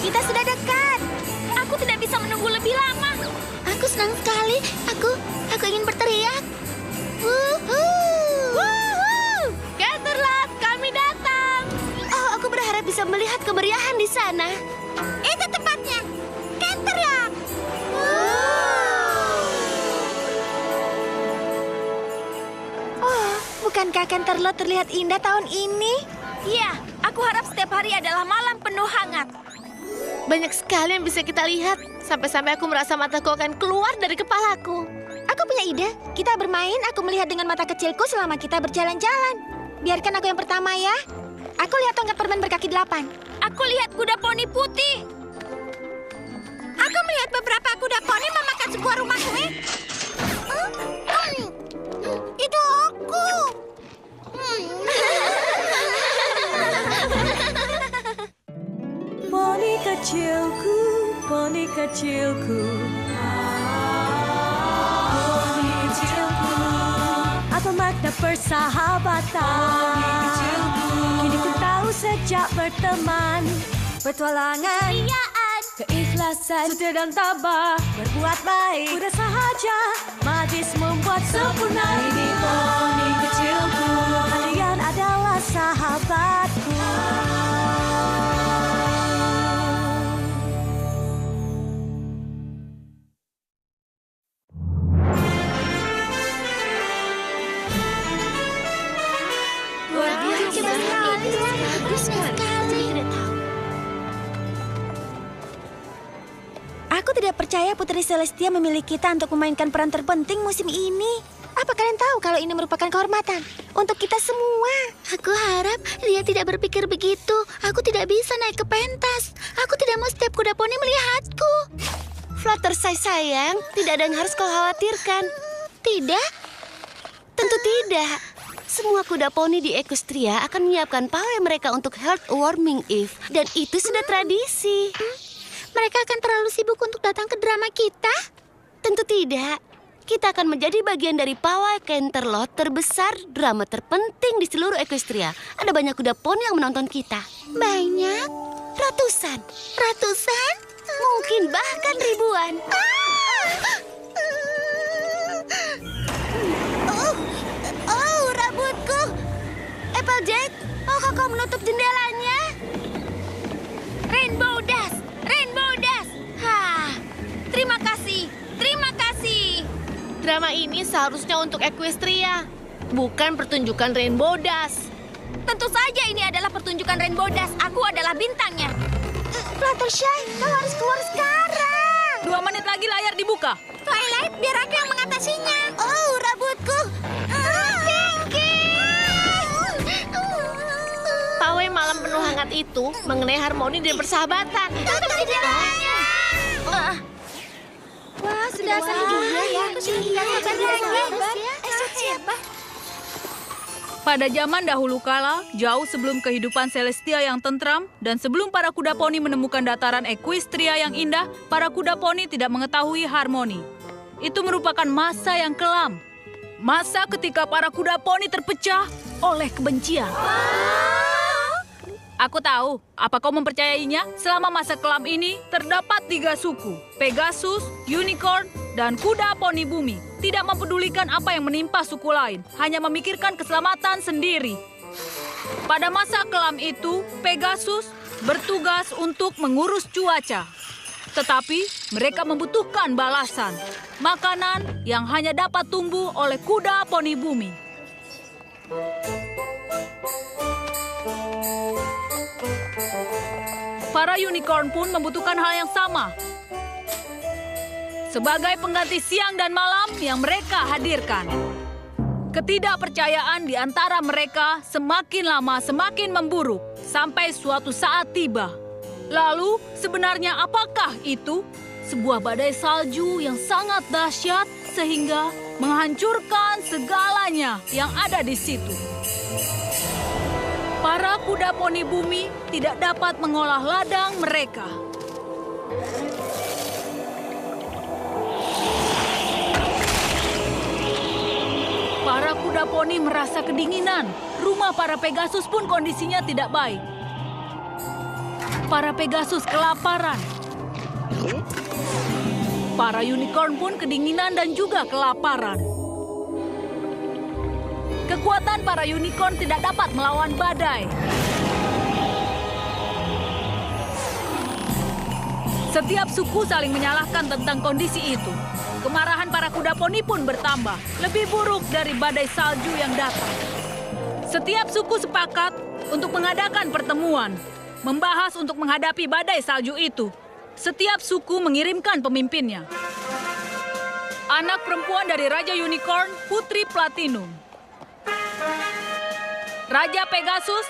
Kita sudah dekat. Aku tidak bisa menunggu lebih lama. Aku senang sekali. Aku ingin berteriak. Woohoo! Canterlot, kami datang. Oh, aku berharap bisa melihat kemeriahan di sana. Itu tempatnya. Canterlot. Oh, bukankah Canterlot terlihat indah tahun ini? Iya, aku harap setiap hari adalah malam penuh hangat. Banyak sekali yang bisa kita lihat. Sampai-sampai aku merasa mataku akan keluar dari kepalaku. Aku punya ide. Kita bermain, aku melihat dengan mata kecilku selama kita berjalan-jalan. Biarkan aku yang pertama ya. Aku lihat tongkat permen berkaki 8. Aku lihat kuda poni putih. Aku melihat beberapa kuda poni memakan sebuah rumah kue. Itu aku. Poni kecilku, poni kecilku. Poni kecilku, apa makna persahabatan? Poni kecilku, kini ku tahu sejak berteman. Petualangan, riaan, keikhlasan, setia dan tabah, berbuat baik, mudah sahaja, magis membuat sempurna. Ini poni kecilku, kalian adalah sahabatku. Aku tidak percaya Putri Celestia memilih kita untuk memainkan peran terpenting musim ini. Apa kalian tahu kalau ini merupakan kehormatan untuk kita semua? Aku harap dia tidak berpikir begitu. Aku tidak bisa naik ke pentas. Aku tidak mau setiap kuda poni melihatku. Fluttershy sayang, tidak ada yang harus kau khawatirkan. Tidak? Tentu tidak. Semua kuda poni di Equestria akan menyiapkan pawai mereka untuk Heartwarming Eve. Dan itu sudah tradisi. Mereka akan terlalu sibuk untuk datang ke drama kita? Tentu tidak. Kita akan menjadi bagian dari pawai Canterlot terbesar, drama terpenting di seluruh Equestria. Ada banyak kuda poni yang menonton kita. Banyak? Ratusan. Ratusan? Mungkin bahkan ribuan. Oh, rambutku. Applejack, maukah kau menutup jendelanya? Rainbow Dash! Rainbow Dash! Terima kasih. Terima kasih. Drama ini seharusnya untuk Equestria, bukan pertunjukan Rainbow Dash. Tentu saja ini adalah pertunjukan Rainbow Dash. Aku adalah bintangnya. Fluttershy, kau harus keluar sekarang. 2 menit lagi layar dibuka. Twilight, biar aku yang mengatasinya. Oh, rambutku. Pinky! Pawai malam penuh hangat itu mengenai harmoni dan persahabatan. Tutup jendelanya. Wah, sudah asal juga ya. Siapa? Pada zaman dahulu kala, jauh sebelum kehidupan Celestia yang tentram, dan sebelum para kuda poni menemukan dataran Equestria yang indah, para kuda poni tidak mengetahui harmoni. Itu merupakan masa yang kelam. Masa ketika para kuda poni terpecah oleh kebencian. Aku tahu, apa kau mempercayainya? Selama masa kelam ini, terdapat 3 suku. Pegasus, Unicorn, dan kuda poni bumi. Tidak mempedulikan apa yang menimpa suku lain, hanya memikirkan keselamatan sendiri. Pada masa kelam itu, Pegasus bertugas untuk mengurus cuaca. Tetapi mereka membutuhkan balasan, makanan yang hanya dapat tumbuh oleh kuda poni bumi. Para unicorn pun membutuhkan hal yang sama. Sebagai pengganti siang dan malam yang mereka hadirkan. Ketidakpercayaan di antara mereka semakin lama semakin memburuk sampai suatu saat tiba. Lalu, sebenarnya apakah itu? Sebuah badai salju yang sangat dahsyat sehingga menghancurkan segalanya yang ada di situ. Para kuda poni bumi tidak dapat mengolah ladang mereka. Para kuda poni merasa kedinginan. Rumah para Pegasus pun kondisinya tidak baik. Para Pegasus kelaparan. Para unicorn pun kedinginan dan juga kelaparan. Kekuatan para unicorn tidak dapat melawan badai. Setiap suku saling menyalahkan tentang kondisi itu. Kemarahan para kuda poni pun bertambah, lebih buruk dari badai salju yang datang. Setiap suku sepakat untuk mengadakan pertemuan, membahas untuk menghadapi badai salju itu. Setiap suku mengirimkan pemimpinnya. Anak perempuan dari Raja Unicorn, Putri Platinum. Raja Pegasus,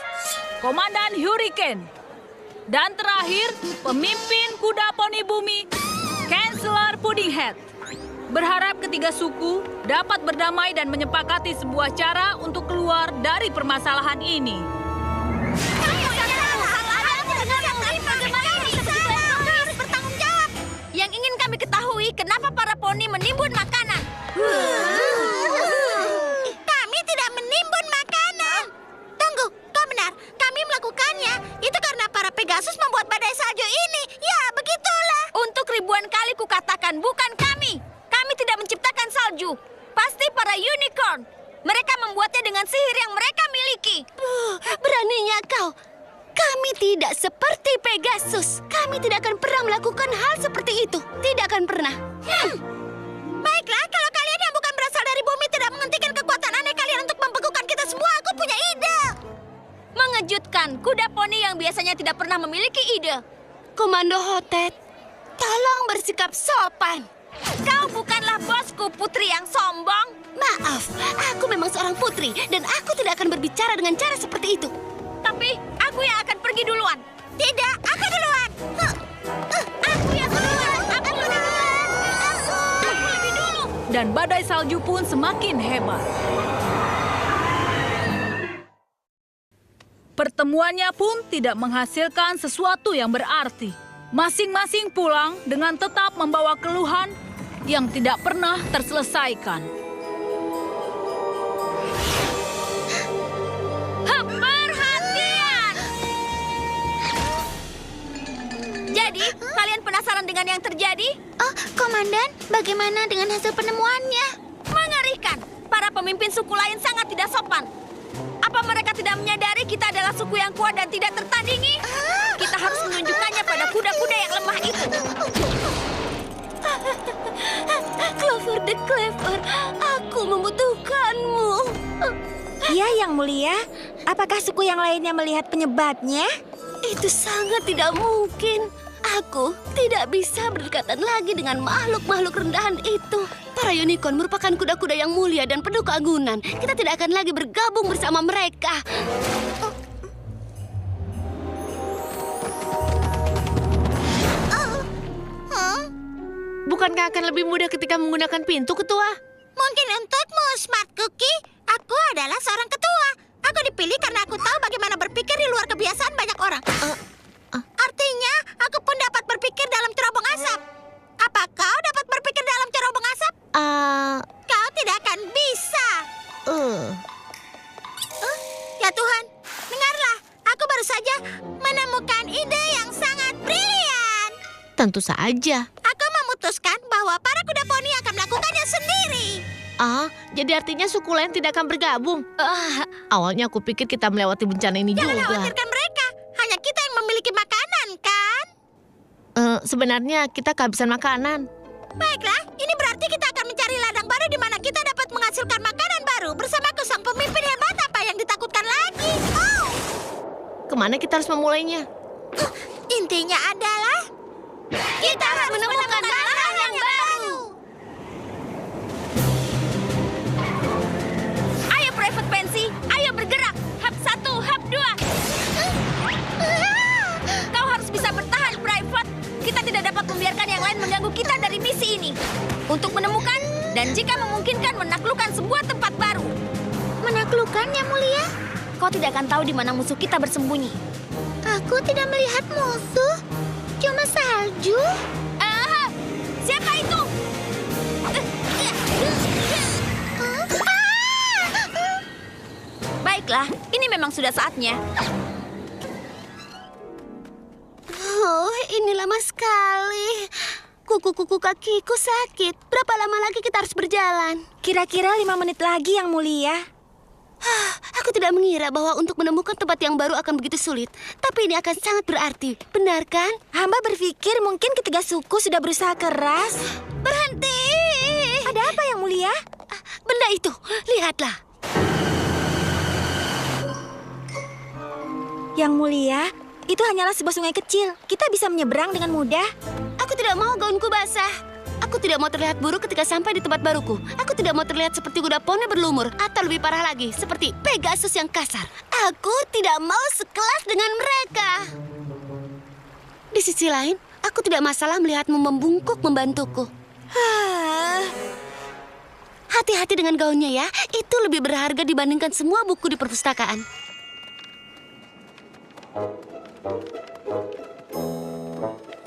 Komandan Hurricane. Dan terakhir, pemimpin kuda poni bumi, Chancellor Puddinghead. Berharap ketiga suku dapat berdamai dan menyepakati sebuah cara untuk keluar dari permasalahan ini. Yang ingin kami ketahui, kenapa para poni menimbun makanan? Kami tidak menimbun makanan. Tunggu, kau benar. Kami melakukannya. Itu karena para Pegasus membuat badai salju ini. Ya, begitulah. Untuk ribuan kali kukatakan, bukan kami. Kami tidak menciptakan salju. Pasti para unicorn. Mereka membuatnya dengan sihir yang mereka miliki. Beraninya kau. Kami tidak seperti Pegasus. Kami tidak akan pernah melakukan hal seperti itu. Tidak akan pernah. Baiklah, kalau kalian yang bukan berasal dari bumi tidak menghentikan kekuatan aneh kalian untuk membekukan kita semua, aku punya ide. Mengejutkan, kuda poni yang biasanya tidak pernah memiliki ide. Komando Hotet, tolong bersikap sopan. Kau bukanlah bosku, putri yang sombong. Maaf, aku memang seorang putri dan aku tidak akan berbicara dengan cara seperti itu. Tapi aku yang akan pergi duluan. Tidak, aku duluan. Aku yang duluan. Aku lebih duluan. Aku lebih dulu. Dan badai salju pun semakin hebat. Pertemuannya pun tidak menghasilkan sesuatu yang berarti. Masing-masing pulang dengan tetap membawa keluhan yang tidak pernah terselesaikan. Perhatian! Jadi, kalian penasaran dengan yang terjadi? Oh, Komandan, bagaimana dengan hasil penemuannya? Mengerikan. Para pemimpin suku lain sangat tidak sopan. Apa mereka tidak menyadari kita adalah suku yang kuat dan tidak tertandingi? Kita harus menunjukkannya pada kuda-kuda yang lemah itu. Clover the Clever, aku membutuhkanmu. Ya, Yang Mulia. Apakah suku yang lainnya melihat penyebabnya? Itu sangat tidak mungkin. Aku tidak bisa berdekatan lagi dengan makhluk-makhluk rendahan itu. Para unicorn merupakan kuda-kuda yang mulia dan penuh keagungan. Kita tidak akan lagi bergabung bersama mereka. Bukankah akan lebih mudah ketika menggunakan pintu, Ketua? Mungkin untukmu, Smart Cookie. Aku adalah seorang ketua. Aku dipilih karena aku tahu bagaimana berpikir di luar kebiasaan banyak orang. Artinya, aku pun dapat berpikir dalam cerobong asap. Apa kau dapat berpikir dalam cerobong asap? Kau tidak akan bisa. Ya Tuhan, dengarlah. Aku baru saja menemukan ide yang sangat brilian. Tentu saja. Aku memutuskan bahwa para kuda poni akan melakukannya sendiri. Jadi artinya suku lain tidak akan bergabung. Awalnya aku pikir kita melewati bencana ini Jangan juga. khawatirkan mereka. Hanya kita yang memiliki makanan, kan? Sebenarnya kita kehabisan makanan. Baiklah, ini berarti kita akan mencari ladang baru di mana kita dapat menghasilkan makanan baru. Bersamaku sang pemimpin hebat, apa yang ditakutkan lagi? Oh! Kemana kita harus memulainya? Intinya adalah kita harus menemukan ladang yang baru. Ayo Private Pansy, ayo bergerak. Hap 1, hap 2. Kau harus bisa bertahan, Private. Kita tidak dapat membiarkan yang lain mengganggu kita dari misi ini. Untuk menemukan dan jika memungkinkan menaklukkan sebuah tempat baru. Menaklukkan, Yang Mulia? Kau tidak akan tahu di mana musuh kita bersembunyi. Aku tidak melihat musuh. Cuma salju. Siapa itu? Baiklah, ini memang sudah saatnya. Oh, ini lama sekali. Kuku-kuku kakiku sakit. Berapa lama lagi kita harus berjalan? Kira-kira 5 menit lagi, Yang Mulia. Aku tidak mengira bahwa untuk menemukan tempat yang baru akan begitu sulit. Tapi ini akan sangat berarti. Benar kan? Hamba berpikir mungkin ketiga suku sudah berusaha keras. Berhenti! Ada apa, Yang Mulia? Benda itu, lihatlah. Yang Mulia, itu hanyalah sebuah sungai kecil. Kita bisa menyeberang dengan mudah. Aku tidak mau gaunku basah. Aku tidak mau terlihat buruk ketika sampai di tempat baruku. Aku tidak mau terlihat seperti kuda poni berlumur. Atau lebih parah lagi, seperti Pegasus yang kasar. Aku tidak mau sekelas dengan mereka. Di sisi lain, aku tidak masalah melihatmu membungkuk membantuku. Hati-hati dengan gaunnya ya. Itu lebih berharga dibandingkan semua buku di perpustakaan.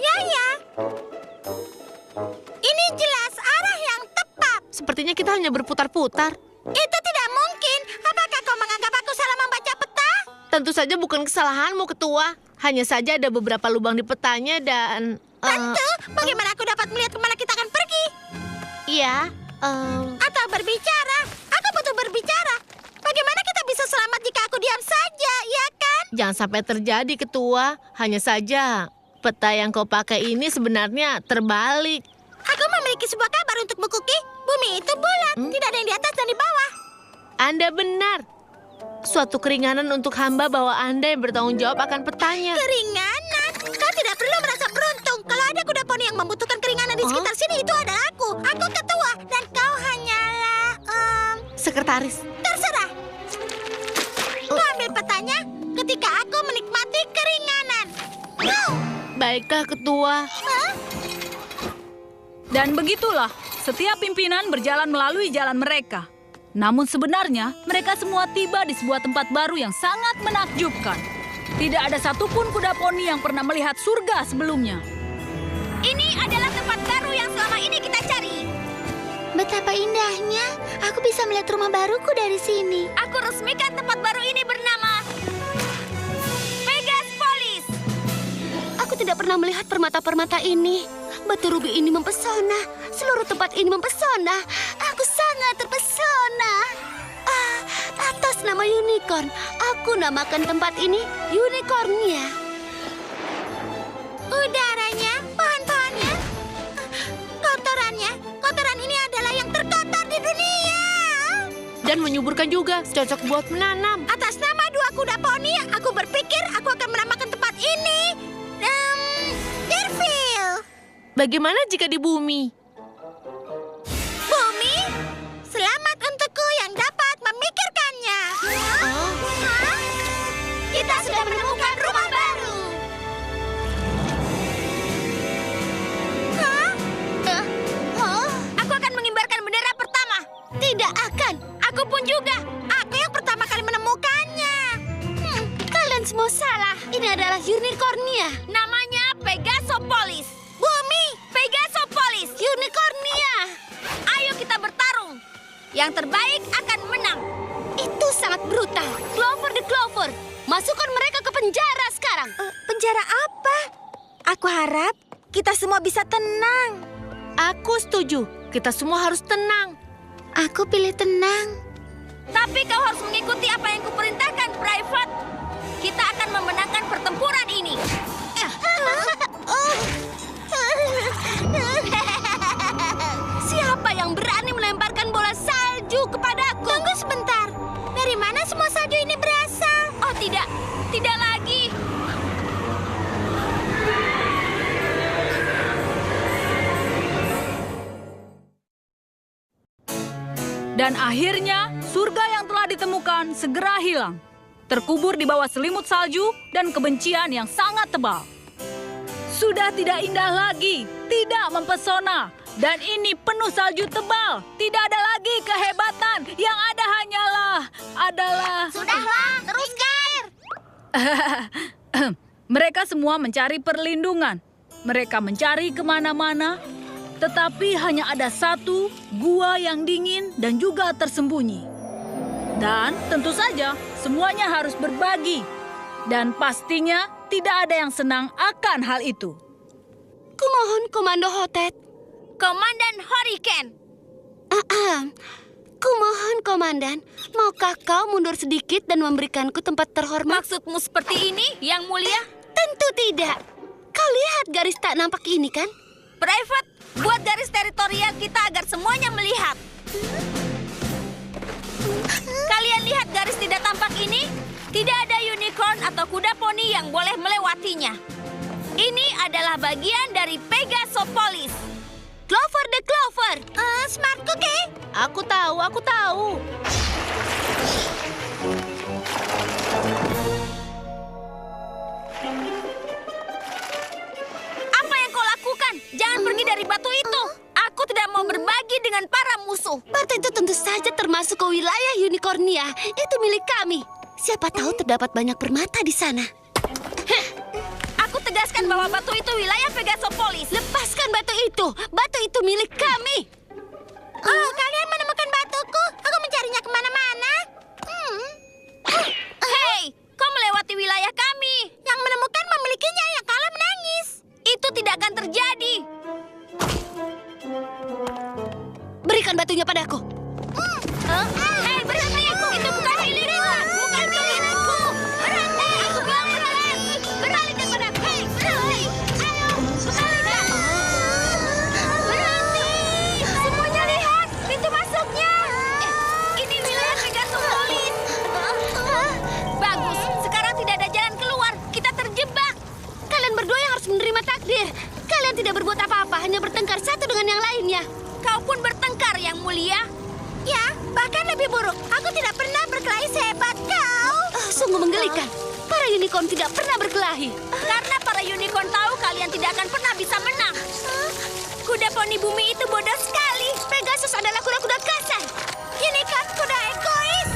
Ya. Ini jelas arah yang tepat. Sepertinya kita hanya berputar-putar. Itu tidak mungkin. Apakah kau menganggap aku salah membaca peta? Tentu saja bukan kesalahanmu, Ketua. Hanya saja ada beberapa lubang di petanya dan... Tentu. Bagaimana aku dapat melihat kemana kita akan pergi? Iya, Atau berbicara? Aku butuh berbicara. Bagaimana kita bisa selamat jika aku diam saja, ya kan? jangan sampai terjadi, Ketua. Hanya saja, peta yang kau pakai ini sebenarnya terbalik. Aku memiliki sebuah kabar untuk Bu Kuki. Bumi itu bulat. Tidak ada yang di atas dan di bawah. Anda benar. Suatu keringanan untuk hamba bahwa Anda yang bertanggung jawab akan petanya. Keringanan? Kau tidak perlu merasa beruntung. Kalau ada kuda poni yang membutuhkan keringanan di sekitar sini, itu adalah aku. Aku ketua dan kau hanyalah Sekretaris. terserah. Kau ambil petanya ketika aku menikmati keringanan. Baiklah, Ketua. Dan begitulah, setiap pimpinan berjalan melalui jalan mereka. Namun sebenarnya, mereka semua tiba di sebuah tempat baru yang sangat menakjubkan. Tidak ada satupun kuda poni yang pernah melihat surga sebelumnya. Ini adalah tempat baru yang selama ini kita cari. Betapa indahnya. Aku bisa melihat rumah baruku dari sini. Aku resmikan tempat baru ini bernama Pegaspolis. Aku tidak pernah melihat permata-permata ini. Batu rubi ini mempesona. Seluruh tempat ini mempesona. Aku sangat terpesona. Atas nama unicorn, aku namakan tempat ini Unicornia. Udaranya, pohon-pohonnya, kotoran ini adalah yang terkotor di dunia. Dan menyuburkan juga, cocok buat menanam. Atas nama dua kuda poni, aku berpikir aku akan menamakan tempat ini Deerfield. Bagaimana jika di bumi? Bumi, selamat untukku yang dapat memikirkannya. Hah? Kita sudah menemukan rumah baru. Hah? Aku akan mengibarkan bendera pertama. Tidak akan. Aku pun juga. Aku yang pertama kali menemukannya. Kalian semua salah. Ini adalah Unicornia. Namanya Pegasopolis. Bumi, Pegasopolis. Unicornia. Ayo kita bertarung. Yang terbaik akan menang. Itu sangat brutal. Clover the Clover, masukkan mereka ke penjara sekarang. Penjara apa? Aku harap kita semua bisa tenang. Aku setuju. Kita semua harus tenang. Aku pilih tenang. Tapi kau harus mengikuti apa yang kuperintahkan, Private. Kita akan memenangkan pertempuran ini. Siapa yang berani melemparkan bola salju kepadaku? Tunggu sebentar. Dari mana semua salju ini berasal? Oh tidak, tidak lagi. Dan akhirnya, surga yang telah ditemukan segera hilang. Terkubur di bawah selimut salju dan kebencian yang sangat tebal. Sudah tidak indah lagi, tidak mempesona. Dan ini penuh salju tebal. Tidak ada lagi kehebatan. Yang ada adalah... Sudahlah, teruskan. Mereka semua mencari perlindungan. Mereka mencari kemana-mana. Tetapi hanya ada satu gua yang dingin dan juga tersembunyi. Dan tentu saja semuanya harus berbagi. Dan pastinya tidak ada yang senang akan hal itu. Kumohon, Komando Hotet. Komandan Hurricane. Kumohon, Komandan. Maukah kau mundur sedikit dan memberikanku tempat terhormat? Maksudmu seperti ini, Yang Mulia? Tentu tidak. Kau lihat garis tak nampak ini, kan? Private, buat garis teritorial kita agar semuanya melihat. Kalian lihat garis tidak tampak ini? Tidak ada unicorn atau kuda poni yang boleh melewatinya. Ini adalah bagian dari Pegasopolis. Clover the Clover. Smart Cookie. Aku tahu. Apa yang kau lakukan? Jangan pergi dari batu itu. Aku tidak mau berbagi dengan para musuh. Batu itu tentu saja termasuk ke wilayah Unicornia. Itu milik kami. Siapa tahu terdapat banyak permata di sana. Aku tegaskan bahwa batu itu wilayah Pegasopolis. Lepaskan batu itu. Batu itu milik kami. Oh, kalian menemukan batuku? Aku mencarinya kemana-mana. Hei, kau melewati wilayah kami. Yang menemukan memilikinya, yang kalah menangis. Itu tidak akan terjadi. Berikan batunya padaku. Hei, berhenti! Itu bukan milikku. Bukan milikku. Berhenti! Aku bilang berhenti. Beralihkan padaku. Hei, berhenti! Ayo, beralihkan. Berhenti! Semuanya lihat, pintu masuknya. Ini wilayah Pegasopolis. Bagus, sekarang tidak ada jalan keluar. Kita terjebak. Kalian berdua yang harus menerima takdir. Kalian tidak berbuat apa-apa, hanya bertengkar satu dengan yang lainnya. Kau pun bertengkar, Yang Mulia. Ya, bahkan lebih buruk. Aku tidak pernah berkelahi sehebat kau. Sungguh menggelikan. Para unicorn tidak pernah berkelahi. Karena para unicorn tahu kalian tidak akan pernah bisa menang. Kuda poni bumi itu bodoh sekali. Pegasus adalah kuda-kuda kasar. Unicorn kuda egois.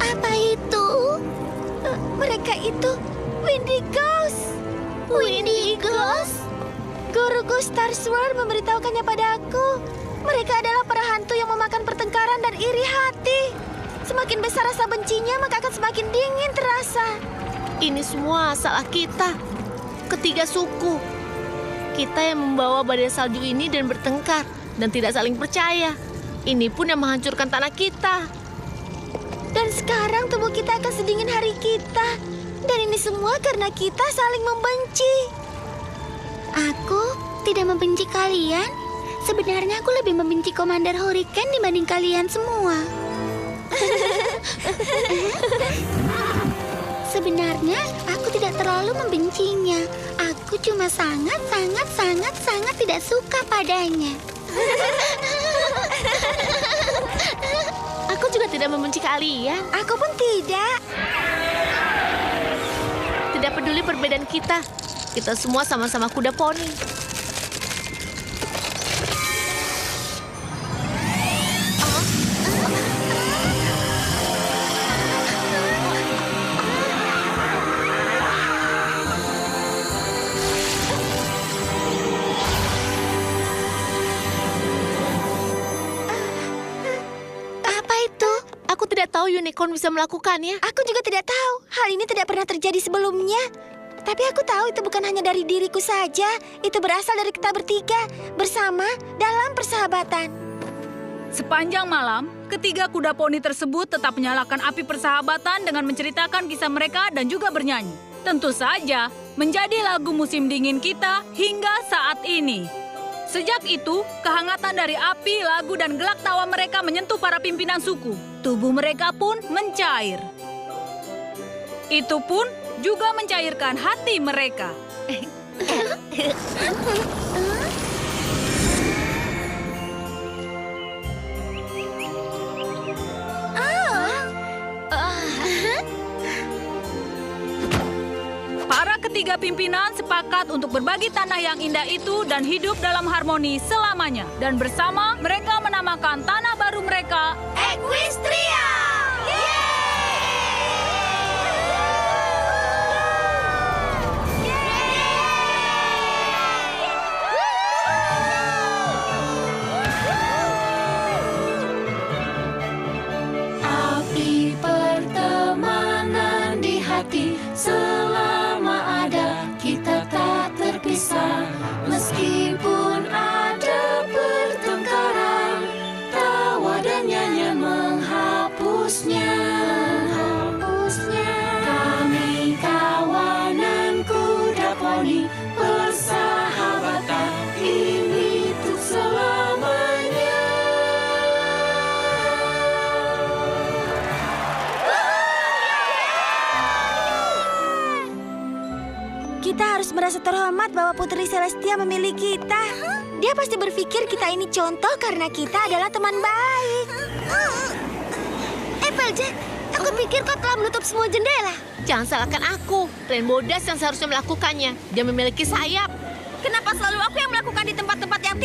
Apa itu? Mereka itu Windigos. Windigos? Guruku Star Sword memberitahukannya padaku. Mereka adalah para hantu yang memakan pertengkaran dan iri hati. Semakin besar rasa bencinya, maka akan semakin dingin terasa. Ini semua salah kita. Ketiga suku. Kita yang membawa badai salju ini dan bertengkar dan tidak saling percaya. Ini pun yang menghancurkan tanah kita. Dan sekarang tubuh kita akan sedingin hari kita. Dan ini semua karena kita saling membenci. Aku tidak membenci kalian. Sebenarnya aku lebih membenci Komander Hurricane dibanding kalian semua. Sebenarnya aku tidak terlalu membencinya. Aku cuma sangat tidak suka padanya. Aku juga tidak membenci kalian. Aku pun tidak. Tidak peduli perbedaan kita. Kita semua sama-sama kuda poni. Apa itu? Aku tidak tahu unicorn bisa melakukannya. Aku juga tidak tahu. Hal ini tidak pernah terjadi sebelumnya. Tapi aku tahu itu bukan hanya dari diriku saja. Itu berasal dari kita bertiga, bersama dalam persahabatan. Sepanjang malam, ketiga kuda poni tersebut tetap menyalakan api persahabatan dengan menceritakan kisah mereka dan juga bernyanyi. Tentu saja, menjadi lagu musim dingin kita hingga saat ini. Sejak itu, kehangatan dari api, lagu, dan gelak tawa mereka menyentuh para pimpinan suku. Tubuh mereka pun mencair. Itu pun juga mencairkan hati mereka. Para ketiga pimpinan sepakat untuk berbagi tanah yang indah itu dan hidup dalam harmoni selamanya. Dan bersama mereka menamakan tanah baru mereka Equestria! Api pertemanan di hati, selama ada kita tak terpisah. Meskipun ada pertengkaran, tawa dan nyanyian menghapusnya. Kami kawanan kuda poni, persahabatan ini untuk selamanya. Kita harus merasa terhormat bahwa Putri Celestia memilih kita. Dia pasti berpikir kita ini contoh karena kita adalah teman baik. Applejack, aku pikir kau telah menutup semua jendela. Jangan salahkan aku. Rainbow Dash yang seharusnya melakukannya. Dia memiliki sayap. Kenapa selalu aku yang melakukan di tempat-tempat yang